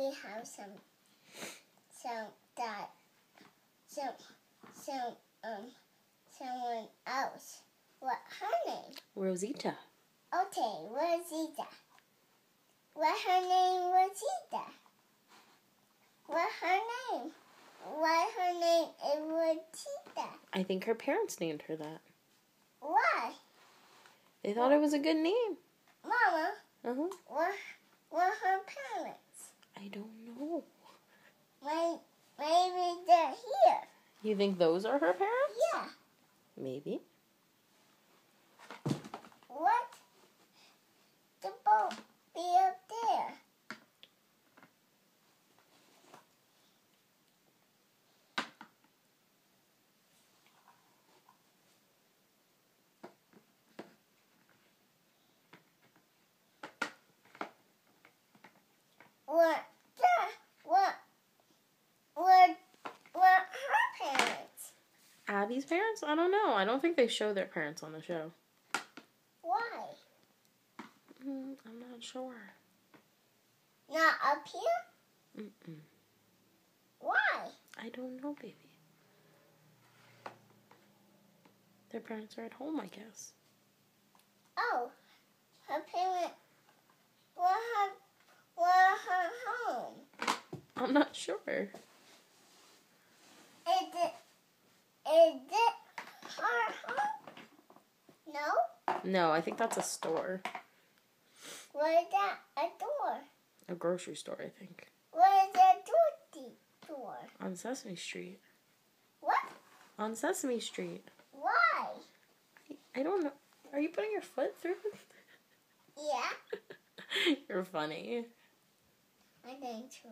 we have some that someone else. What her name? Rosita. Okay, Rosita. What her name? Rosita. What her name? What her name is Rosita? I think her parents named her that. Why? They thought it was a good name. Mama, Uh-huh. what her parents? I don't know. Maybe they're here. You think those are her parents? Yeah. Maybe. What? The boat be up there. What her parents? Abby's parents? I don't know. I don't think they show their parents on the show. Why? I'm not sure. Not up here? Mm-mm. Why? I don't know, baby. Their parents are at home, I guess. Oh, her parents were her home. I'm not sure. Is it her home? No? No, I think that's a store. What is that? A door. A grocery store, I think. What is that door? On Sesame Street. What? On Sesame Street. Why? I don't know. Are you putting your foot through it? Yeah. You're funny. I think so.